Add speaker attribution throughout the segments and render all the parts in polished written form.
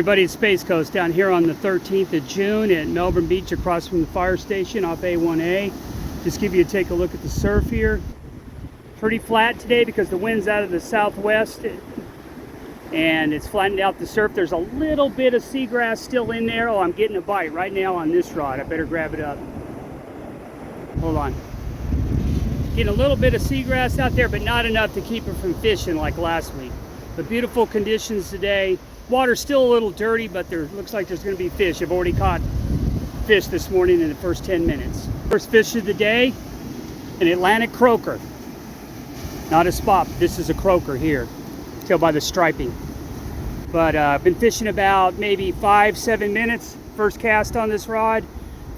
Speaker 1: Everybody at Space Coast down here on the 13th of June at Melbourne Beach across from the fire station off A1A. Just give you a take a look at the surf here. Pretty flat today because the wind's out of the southwest and it's flattened out the surf. There's a little bit of seagrass still in there. Oh, I'm getting a bite right now on this rod. I better grab it up. Hold on. Getting a little bit of seagrass out there, but not enough to keep it from fishing like last week. But beautiful conditions today. Water's still a little dirty, but there looks like there's going to be fish. I've already caught fish this morning in the first 10 minutes. First fish of the day, an Atlantic croaker. Not a spot, this is a croaker here. Tell by the striping. But I've been fishing about maybe 5-7 minutes. First cast on this rod.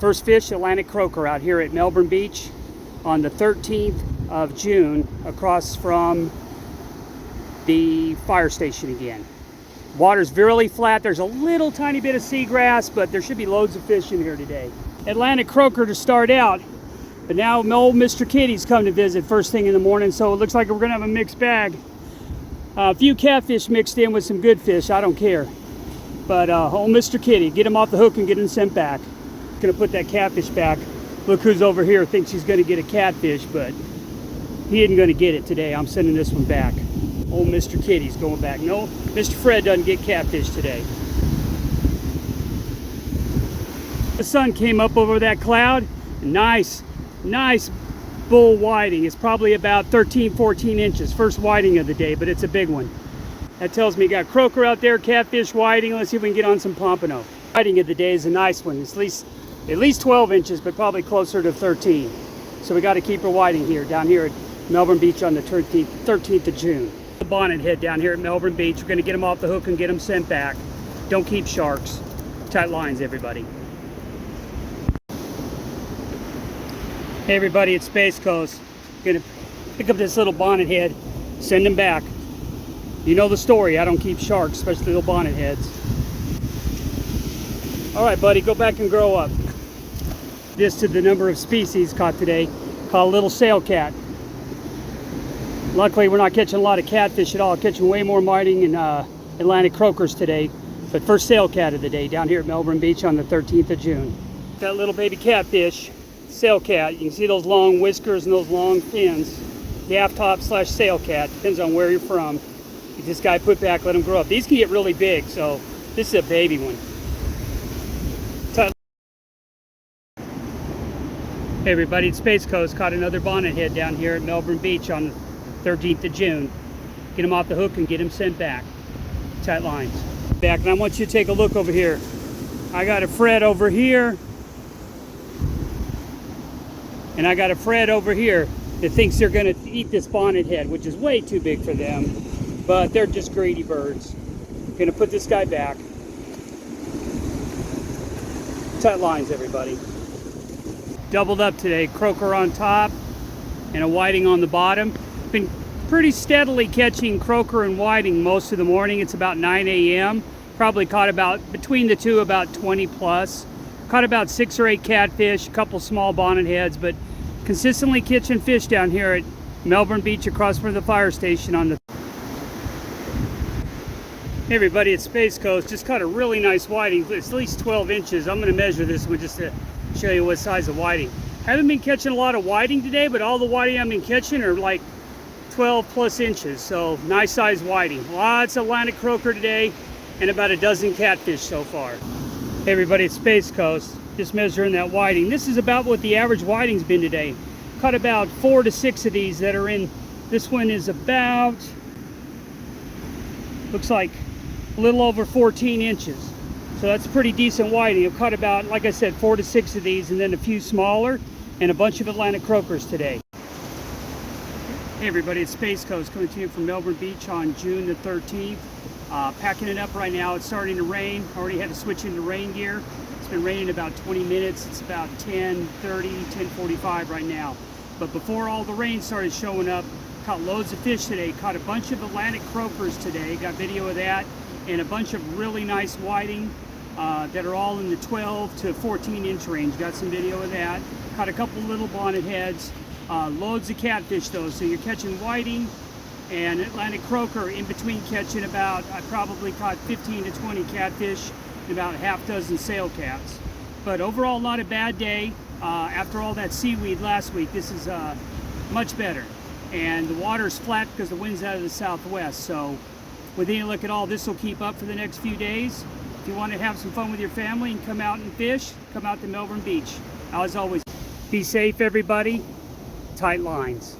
Speaker 1: First fish, Atlantic croaker out here at Melbourne Beach on the 13th of June across from the fire station again. Water's really flat. There's a little tiny bit of seagrass, but there should be loads of fish in here today. Atlantic croaker to start out, but now old Mr. Kitty's come to visit first thing in the morning, so it looks like we're gonna have a mixed bag. A few catfish mixed in with some good fish, I don't care. But old Mr. Kitty, get him off the hook and get him sent back. Gonna put that catfish back. Look who's over here, thinks he's gonna get a catfish, but he isn't gonna get it today. I'm sending this one back. Old Mr. Kitty's going back. No, Mr. Fred doesn't get catfish today. The sun came up over that cloud. Nice bull whiting. It's probably about 13-14 inches. First whiting of the day, but it's a big one. That tells me you got croaker out there, catfish whiting. Let's see if we can get on some pompano. Whiting of the day is a nice one. It's at least 12 inches, but probably closer to 13. So we got to keep her whiting here, down here at Melbourne Beach on the 13th of June. The bonnet head down here at Melbourne Beach. We're going to get them off the hook and get them sent back. Don't keep sharks. Tight lines, everybody. Hey everybody at Space Coast. Going to pick up this little bonnet head, send them back. You know the story. I don't keep sharks, especially little bonnet heads. All right, buddy, go back and grow up. This to the number of species caught today. Caught a little sail cat. Luckily, we're not catching a lot of catfish at all. Catching way more whiting and Atlantic croakers today. But first sail cat of the day down here at Melbourne Beach on the 13th of June. That little baby catfish, sail cat. You can see those long whiskers and those long fins. Gaff top / sail cat. Depends on where you're from. Get this guy put back, let him grow up. These can get really big, so this is a baby one. Hey everybody at Space Coast. Caught another bonnet head down here at Melbourne Beach on the 13th of June. Get him off the hook and get him sent back. Tight lines. Back, and I want you to take a look over here. I got a Fred over here. And I got a Fred over here that thinks they're gonna eat this bonnet head, which is way too big for them. But they're just greedy birds. Gonna put this guy back. Tight lines, everybody. Doubled up today. Croaker on top and a whiting on the bottom. Been pretty steadily catching croaker and whiting most of the morning. It's about 9 a.m. Probably caught about, between the two, about 20 plus. Caught about 6 or 8 catfish, a couple small bonnet heads, but consistently catching fish down here at Melbourne Beach across from the fire station on the... Hey everybody at Space Coast. Just caught a really nice whiting. It's at least 12 inches. I'm going to measure this one just to show you what size of whiting. Haven't been catching a lot of whiting today, but all the whiting I've been catching are like 12 plus inches, so nice size whiting. Lots of Atlantic croaker today and about a dozen catfish so far. Hey everybody at Space Coast, just measuring that whiting. This is about what the average whiting's been today. Caught about 4 to 6 of these that are in. This one is about, looks like a little over 14 inches. So that's pretty decent whiting. I've caught about, like I said, 4 to 6 of these and then a few smaller and a bunch of Atlantic croakers today. Hey everybody, it's Space Coast coming to you from Melbourne Beach on June the 13th. Packing it up right now. It's starting to rain. Already had to switch into rain gear. It's been raining about 20 minutes. It's about 10:30, 10:45 right now. But before all the rain started showing up, caught loads of fish today. Caught a bunch of Atlantic croakers today. Got video of that. And a bunch of really nice whiting that are all in the 12 to 14 inch range. Got some video of that. Caught a couple little bonnet heads. Loads of catfish though, so you're catching whiting, and Atlantic croaker in between catching about, I probably caught 15 to 20 catfish and about a half dozen sail cats. But overall, not a bad day. After all that seaweed last week, this is much better. And the water's flat because the wind's out of the southwest. So with any luck at all, this will keep up for the next few days. If you want to have some fun with your family and come out and fish, come out to Melbourne Beach. As always, be safe, everybody. Tight lines.